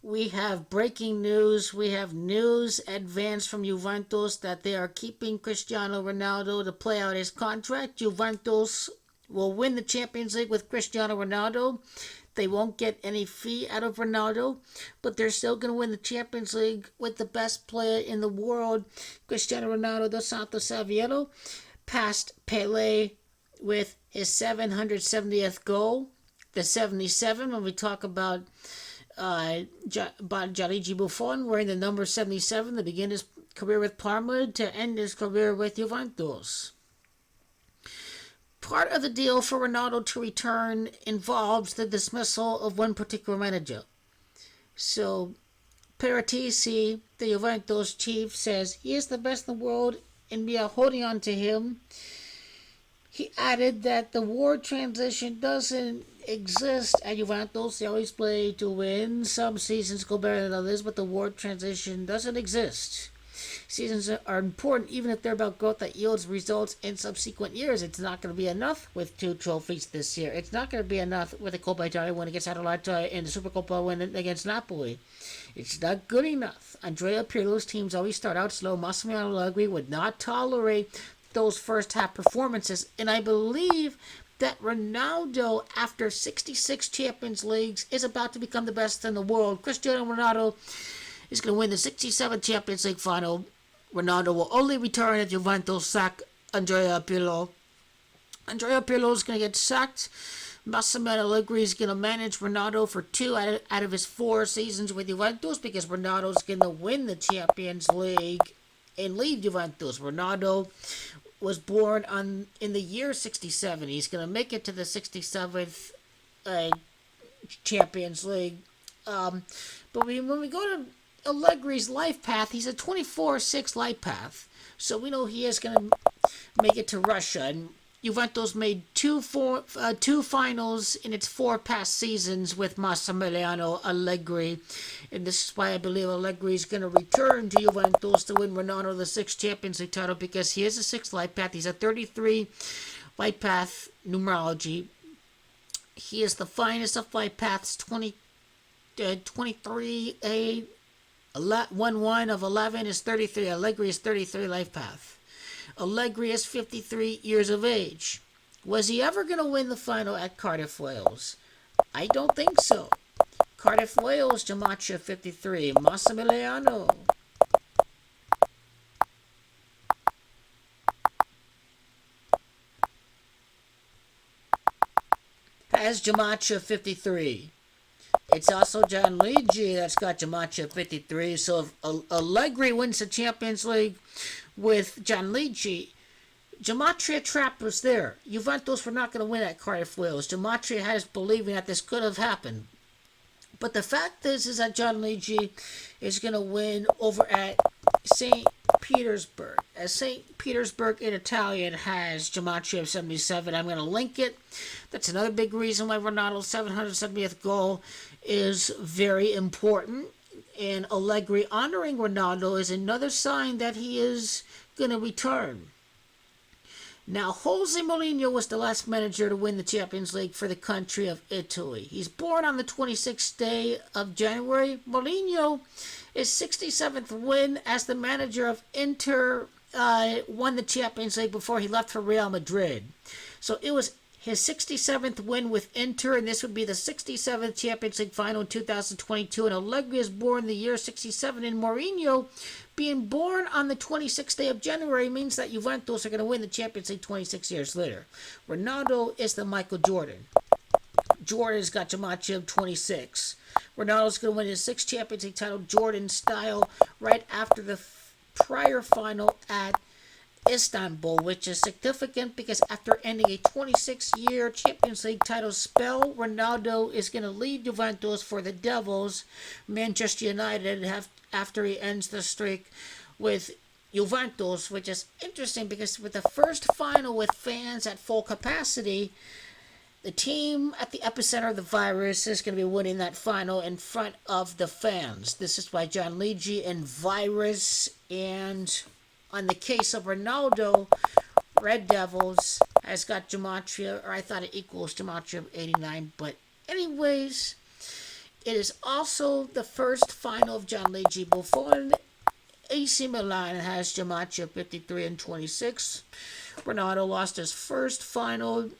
We have breaking news. We have news advanced from Juventus that they are keeping Cristiano Ronaldo to play out his contract. Juventus will win the Champions League with Cristiano Ronaldo. They won't get any fee out of Ronaldo, but they're still going to win the Champions League with the best player in the world, Cristiano Ronaldo dos Santos Aveiro, past Pele with his 770th goal, the 77 when we talk about Gianluigi Buffon wearing the number 77 to begin his career with Parma to end his career with Juventus. Part of the deal for Ronaldo to return involves the dismissal of one particular manager. So, Paratici, the Juventus chief, says he is the best in the world and we are holding on to him. He added that the war transition doesn't exist at Juventus. They always play to win. Some seasons go better than others, but the war transition doesn't exist. Seasons are important even if they're about growth that yields results in subsequent years. It's not going to be enough with 2 trophies this year. It's not going to be enough with the Coppa Italia win against Atalanta and the Supercoppa win against Napoli. It's not good enough. Andrea Pirlo's teams always start out slow. Massimiliano Allegri would not tolerate those first half performances, and I believe that Ronaldo, after 66 Champions Leagues, is about to become the best in the world. Cristiano Ronaldo is going to win the 67th Champions League final. Ronaldo will only return if Juventus sack Andrea Pirlo. Andrea Pirlo is going to get sacked. Massimiliano Allegri is going to manage Ronaldo for 2 out of his 4 seasons with Juventus because Ronaldo is going to win the Champions League and leave Juventus. Ronaldo was born in the year 67. He's going to make it to the 67th Champions League. But when we go to Allegri's life path, he's a 24-6 life path. So we know he is going to make it to Russia. And Juventus made two finals in its 4 past seasons with Massimiliano Allegri. And this is why I believe Allegri is going to return to Juventus to win Ronaldo the 6th Champions League title because he is a 6th life path. He's a 33 life path numerology. He is the finest of life paths, 23, 1 of 11 is 33. Allegri is 33 life path. Allegri is 53 years of age. Was he ever going to win the final at Cardiff, Wales? I don't think so. Cardiff, Wales, Gematria 53. Massimiliano. Has Gematria 53. It's also Gianluigi that's got Gematria 53. So if Allegri wins the Champions League with Gianluigi, Gematria trap was there. Juventus were not going to win at Cardiff, Wales. Gematria has believing that this could have happened. But the fact is that Gianluigi is going to win over at St Petersburg. As St Petersburg in Italian has Gematria 77. I'm going to link it. That's another big reason why Ronaldo's 770th goal is very important. And Allegri honoring Ronaldo is another sign that he is going to return. Now, Jose Mourinho was the last manager to win the Champions League for the country of Italy. He's born on the 26th day of January. Mourinho, his 67th win as the manager of Inter, won the Champions League before he left for Real Madrid. So it was his 67th win with Inter, and this would be the 67th Champions League final in 2022. And Allegri is born the year 67, and Mourinho being born on the 26th day of January means that Juventus are going to win the Champions League 26 years later. Ronaldo is the Michael Jordan. Jordan's got Gematria 26. Ronaldo's going to win his 6th Champions League title Jordan style right after the prior final at Istanbul, which is significant because after ending a 26-year Champions League title spell, Ronaldo is going to leave Juventus for the Devils, Manchester United, after he ends the streak with Juventus, which is interesting because with the first final with fans at full capacity, the team at the epicenter of the virus is going to be winning that final in front of the fans. This is why Gianluigi and virus, and on the case of Ronaldo, Red Devils has got Gematria, or I thought it equals Gematria of 89, but anyways, It is also the first final of Gianluigi Buffon. AC Milan has Giamaccia 53 and 26. Ronaldo lost his first final.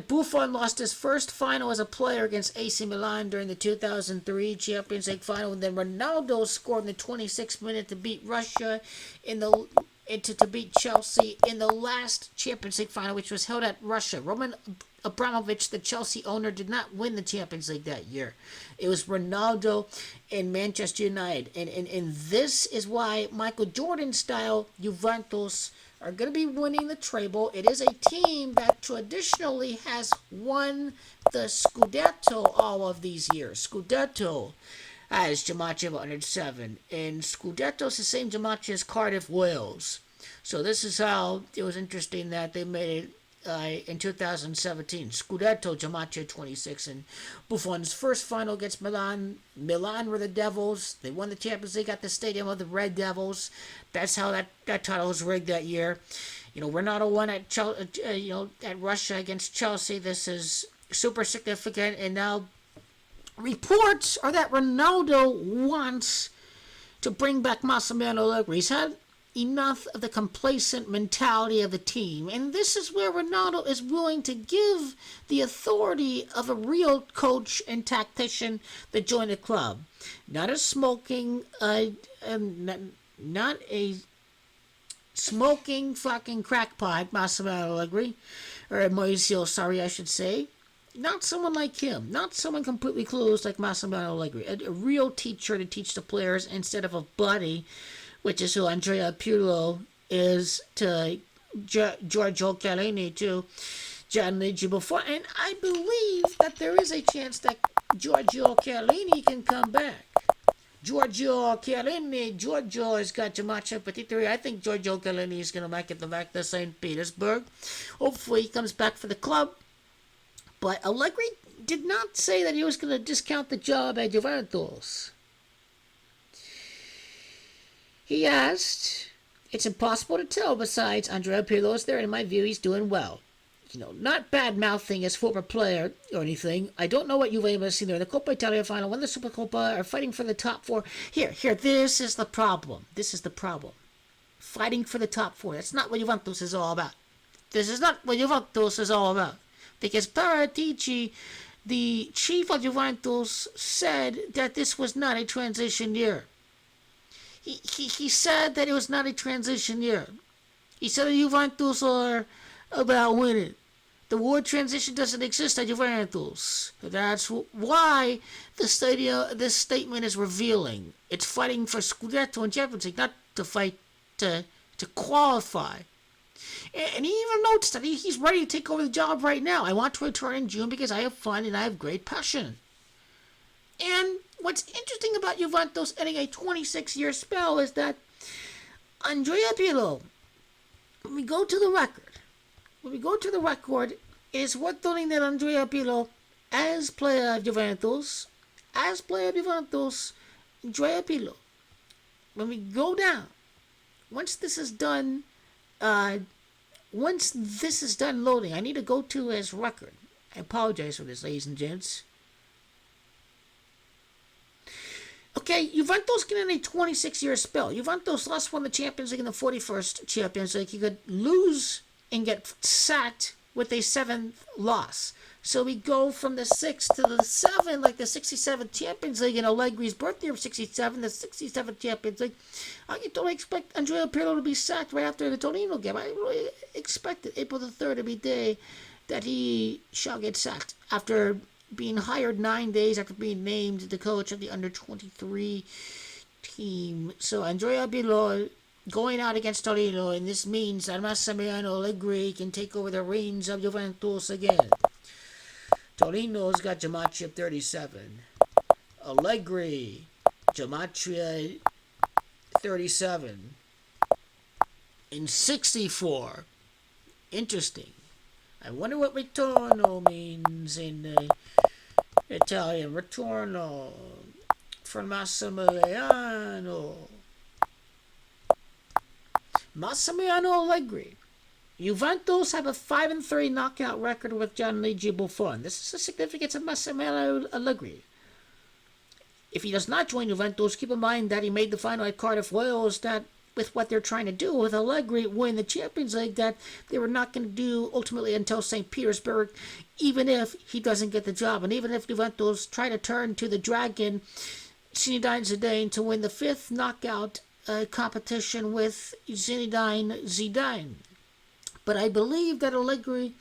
Buffon lost his first final as a player against AC Milan during the 2003 Champions League final. And then Ronaldo scored in the 26th minute to beat Russia in the to beat Chelsea in the last Champions League final, which was held at Russia. Roman Abramovich, the Chelsea owner, did not win the Champions League that year. It was Ronaldo and Manchester United. And this is why Michael Jordan-style Juventus are going to be winning the Treble. It is a team that traditionally has won the Scudetto all of these years. Scudetto has Giamaccia 107. And Scudetto is the same Giamaccia as Cardiff, Wales. So this is how it was interesting that they made it in 2017. Scudetto, Giamaccia 26. And Buffon's first final against Milan. Milan were the Devils. They won the Champions League at the stadium of the Red Devils. That's how that title was rigged that year. Ronaldo won at at Russia against Chelsea. This is super significant. And now reports are that Ronaldo wants to bring back Massimiliano Allegri. He's had enough of the complacent mentality of the team. And this is where Ronaldo is willing to give the authority of a real coach and tactician that joined the club. Not a smoking, not a smoking fucking crackpot, Massimiliano Allegri. Or Mauricio, sorry, I should say. Not someone like him. Not someone completely clueless like Massimiliano Allegri. A real teacher to teach the players instead of a buddy, which is who Andrea Pirlo is to Giorgio Chiellini, to Gianluigi Buffon. And I believe that there is a chance that Giorgio Chiellini can come back. Giorgio has got Giamaccia 53. I think Giorgio Chiellini is going to make it back to St Petersburg. Hopefully he comes back for the club. But Allegri did not say that he was going to discount the job at Juventus. He asked, it's impossible to tell. Besides, Andrea Pirlo is there, and in my view, he's doing well. Not bad-mouthing his former player or anything. I don't know what Juve is in there. The Coppa Italia final, won the Supercoppa, are fighting for the top four. Here, this is the problem. Fighting for the top four. That's not what Juventus is all about. This is not what Juventus is all about. Because Paratici, the chief of Juventus, said that this was not a transition year. He said that it was not a transition year. He said that Juventus are about winning. The word transition doesn't exist at Juventus. That's why this statement is revealing. It's fighting for Scudetto and Champions League, not to fight to qualify. And he even notes that he's ready to take over the job right now. I want to return in June because I have fun and I have great passion. And what's interesting about Juventus ending a 26-year spell is that Andrea Pirlo, when we go to the record, it is worth noting that Andrea Pirlo, as player of Juventus, Andrea Pirlo, when we go down, once this is done loading, I need to go to his record. I apologize for this, ladies and gents. Okay, Juventus can end a 26-year spell. Juventus last won the Champions League in the 41st Champions League. He could lose and get sacked with a 7th loss. So we go from the 6th to the 7th, like the 67th Champions League in Allegri's birthday of 67, the 67th Champions League. I don't expect Andrea Pirlo to be sacked right after the Torino game. I really expected April the 3rd to be the day that he shall get sacked after being hired 9 days after being named the coach of the under-23 team. So Andrea Pirlo going out against Torino, and this means that Massimiliano Allegri can take over the reins of Juventus again. Torino's got Giamaccia 37. Allegri, Giamaccia 37. In 64. Interesting. I wonder what ritorno means in Italian. Ritorno from Massimiliano. Massimiliano Allegri. Juventus have a 5-3 knockout record with Gianluigi Buffon. This is the significance of Massimiliano Allegri. if he does not join Juventus, keep in mind that he made the final at Cardiff Wales, that with what they're trying to do with Allegri win the Champions League, that they were not going to do ultimately until St Petersburg, even if he doesn't get the job. And even if Juventus try to turn to the Dragon, Zinedine Zidane, to win the 5th knockout competition with Zinedine Zidane. But I believe that Allegri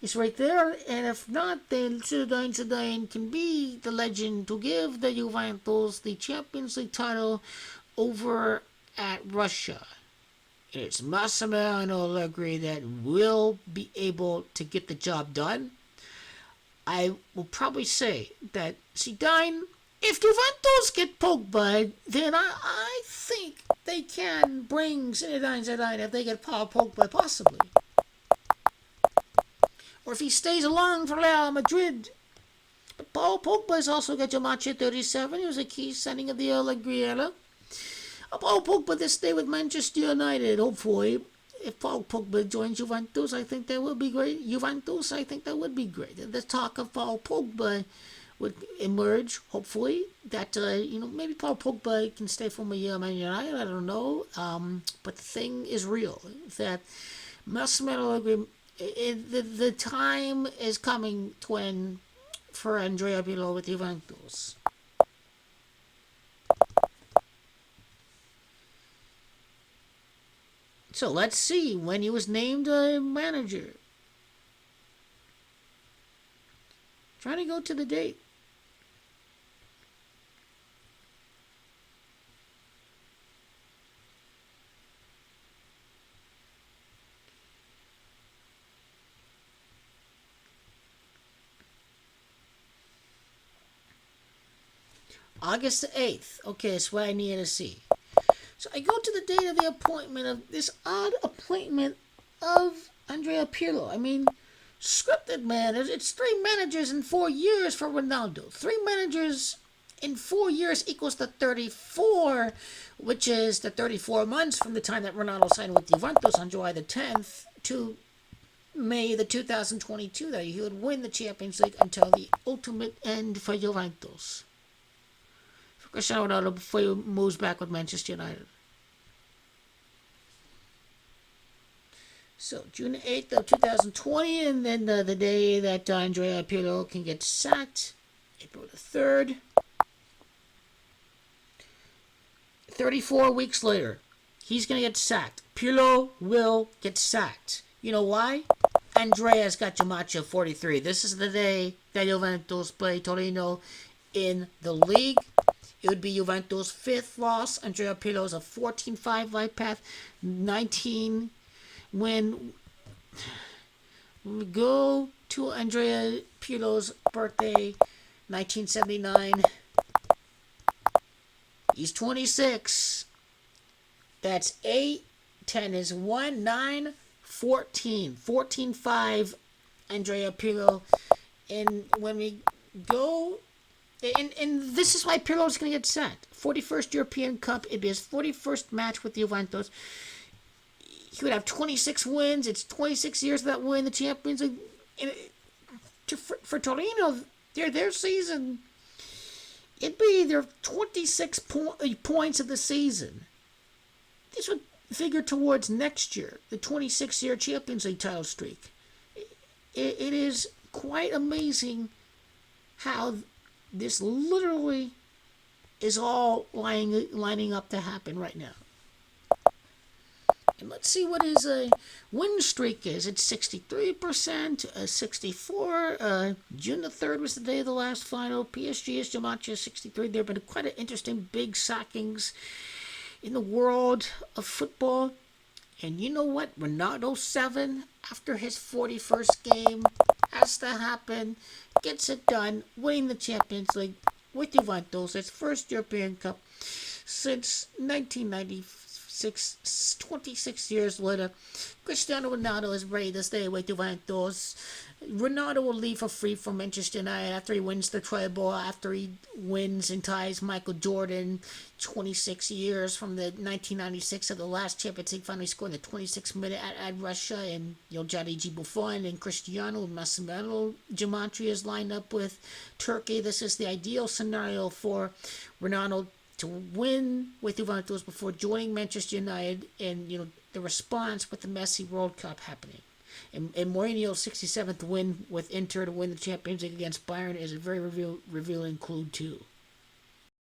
is right there, and if not, then Zinedine Zidane can be the legend to give the Juventus the Champions League title over at Russia. It's Massimiliano Allegri that will be able to get the job done. I will probably say that Zidane, if Juventus get Pogba, then I think they can bring Zinedine Zidane if they get Paul Pogba, possibly. Or if he stays along for Real Madrid. But Paul Pogba's also got Jumanji 37. He was a key signing of the Allegri era. Paul Pogba this day with Manchester United, hopefully. If Paul Pogba joins Juventus, I think that would be great. Juventus, I think that would be great. The talk of Paul Pogba would emerge, hopefully, that, maybe Paul Pogba can stay for Man United, I don't know. But the thing is real, that Massimiliano Allegri, the time is coming for Andrea Pirlo with Juventus. So let's see when he was named a manager. Trying to go to the date. August the 8th. Okay, that's what I needed to see. So I go to the date of the appointment of this odd appointment of Andrea Pirlo. I mean, scripted, man. It's 3 managers in 4 years for Ronaldo. 3 managers in 4 years equals the 34, which is the 34 months from the time that Ronaldo signed with Juventus on July the 10th to May the 2022, that he would win the Champions League until the ultimate end for Juventus. Cristiano Ronaldo before he moves back with Manchester United. So, June 8th of 2020, and then the day that Andrea Pirlo can get sacked, April the 3rd. 34 weeks later, he's going to get sacked. Pirlo will get sacked. You know why? Andrea's got Jumanji 43. This is the day that Juventus play Torino in the league. It would be Juventus' 5th loss. Andrea Pirlo's a 14-5 right path. 19 when we go to Andrea Pirlo's birthday, 1979. He's 26. That's 8. 10 is 1. 9. 14. 14-5. Andrea Pirlo. And when we go... And this is why Pirlo is going to get sacked. 41st European Cup. It'd be his 41st match with Juventus. He would have 26 wins. It's 26 years of that win the Champions League. For Torino, their season, it'd be their 26 points of the season. This would figure towards next year, the 26-year Champions League title streak. It is quite amazing how this literally is all lining up to happen right now. And let's see what his win streak is. It's 63%, 64. June the 3rd was the day of the last final. PSG is Jumanji 63. There have been quite an interesting big sackings in the world of football. And you know what? Ronaldo 7, after his 41st game, has to happen. Gets it done, winning the Champions League with Juventus. Its first European Cup since 1996. 26 years later, Cristiano Ronaldo is ready to stay with Juventus. Ronaldo will leave for free from Manchester United after he wins the treble, after he wins and ties Michael Jordan 26 years from the 1996 of the last Champions League final. He scored in the 26th minute at Russia, and Gianluigi Buffon and Cristiano and Massimiliano gematria is lined up with Turkey. This is the ideal scenario for Ronaldo to win with Juventus before joining Manchester United, and the response with the Messi World Cup happening. And Mourinho's 67th win with Inter to win the Champions League against Bayern is a very revealing clue too.